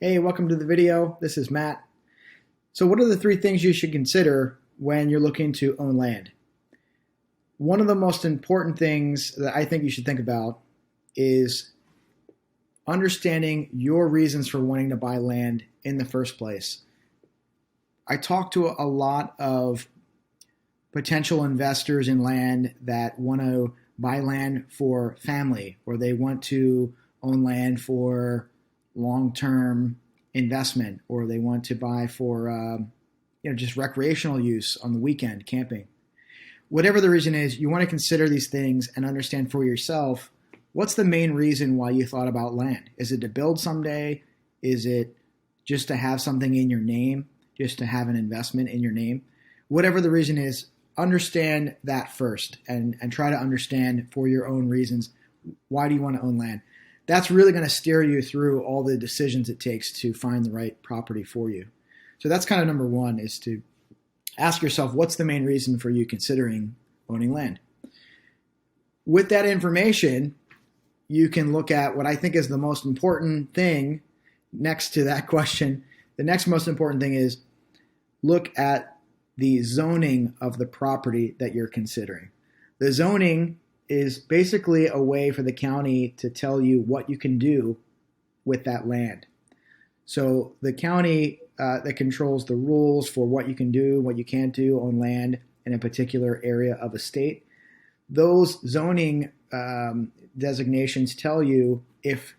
Hey, welcome to the video. This is Matt. So what are the three things you should consider when you're looking to own land? One of the most important things that I think you should think about is understanding your reasons for wanting to buy land in the first place. I talk to a lot of potential investors in land that want to buy land for family, or they want to own land for long-term investment, or they want to buy for just recreational use on the weekend, camping. Whatever the reason is, you want to consider these things and understand for yourself what's the main reason why you thought about land. Is it to build someday? Is it just to have something in your name, just to have an investment in your name? Whatever the reason is, understand that first and try to understand for your own reasons, why do you want to own land? That's really going to steer you through all the decisions it takes to find the right property for you. So that's kind of number one, is to ask yourself, what's the main reason for you considering owning land? With that information, you can look at what I think is the most important thing next to that question. The next most important thing is look at the zoning of the property that you're considering. The zoning is basically a way for the county to tell you what you can do with that land. So the county that controls the rules for what you can do, what you can't do on land in a particular area of a state, those zoning designations tell you if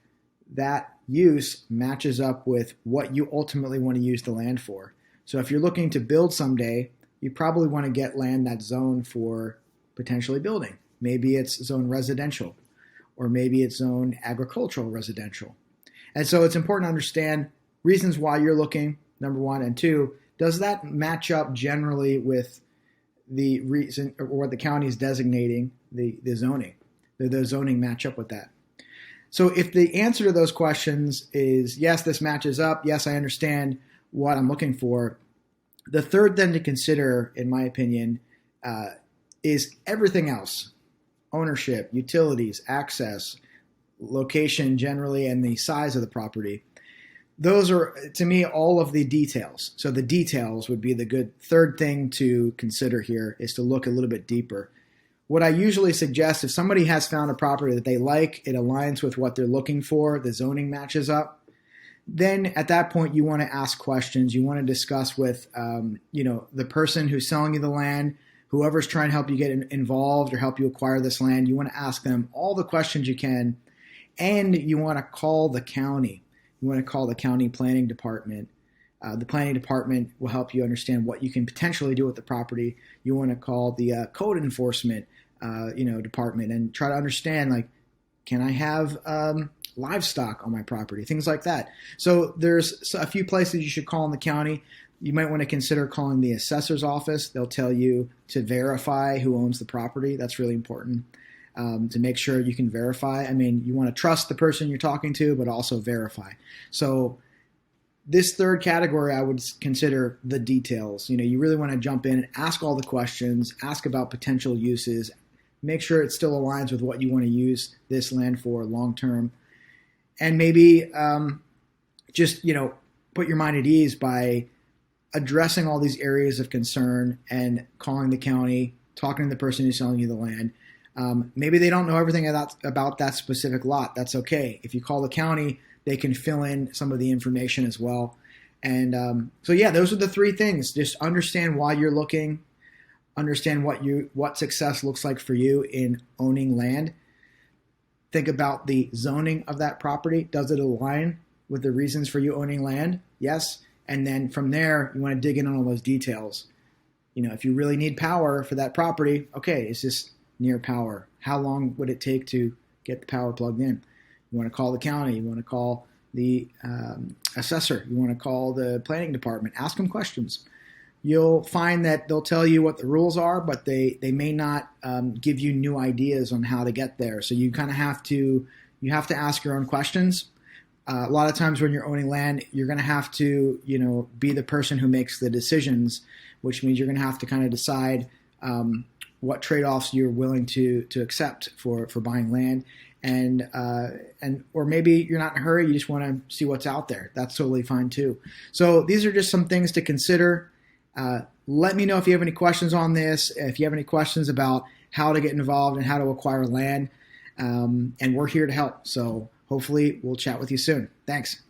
that use matches up with what you ultimately want to use the land for. So if you're looking to build someday, you probably want to get land that's zoned for potentially building. Maybe it's zoned residential, or maybe it's zoned agricultural residential. And so it's important to understand reasons why you're looking, number one, and two, does that match up generally with the reason or what the county is designating the zoning? The zoning match up with that. So if the answer to those questions is yes, this matches up, yes, I understand what I'm looking for, the third thing to consider, in my opinion, is everything else. Ownership, utilities, access, location generally, and the size of the property. Those are, to me, all of the details. So the details would be the good third thing to consider here, is to look a little bit deeper. What I usually suggest, if somebody has found a property that they like, it aligns with what they're looking for, the zoning matches up, then at that point you want to ask questions. You want to discuss with the person who's selling you the land, whoever's trying to help you get involved or help you acquire this land. You want to ask them all the questions you can, and you want to call the county. You want to call the county planning department. The planning department will help you understand what you can potentially do with the property. You want to call the code enforcement department and try to understand, like, can I have livestock on my property, things like that. So there's a few places you should call in the county. You might want to consider calling the assessor's office. They'll tell you to verify who owns the property. That's really important, to make sure you can verify. I mean, you want to trust the person you're talking to, but also verify. So this third category, I would consider the details. You really want to jump in and ask all the questions, ask about potential uses, make sure it still aligns with what you want to use this land for long term. And maybe just put your mind at ease by addressing all these areas of concern and calling the county, talking to the person who's selling you the land. Maybe they don't know everything about that specific lot. That's okay. If you call the county, they can fill in some of the information as well. And those are the three things. Just understand why you're looking, understand what success looks like for you in owning land. Think about the zoning of that property. Does it align with the reasons for you owning land? Yes. And then from there, you want to dig in on all those details. If you really need power for that property, okay, is this near power? How long would it take to get the power plugged in? You want to call the county. You want to call the assessor. You want to call the planning department. Ask them questions. You'll find that they'll tell you what the rules are, but they may not give you new ideas on how to get there. So you kind of have to ask your own questions. A lot of times when you're owning land, you're going to have to be the person who makes the decisions, which means you're going to have to kind of decide what trade-offs you're willing to accept for buying land. and or maybe you're not in a hurry, you just want to see what's out there. That's totally fine too. So these are just some things to consider. Let me know if you have any questions on this, if you have any questions about how to get involved and how to acquire land, and we're here to help. So hopefully we'll chat with you soon. Thanks.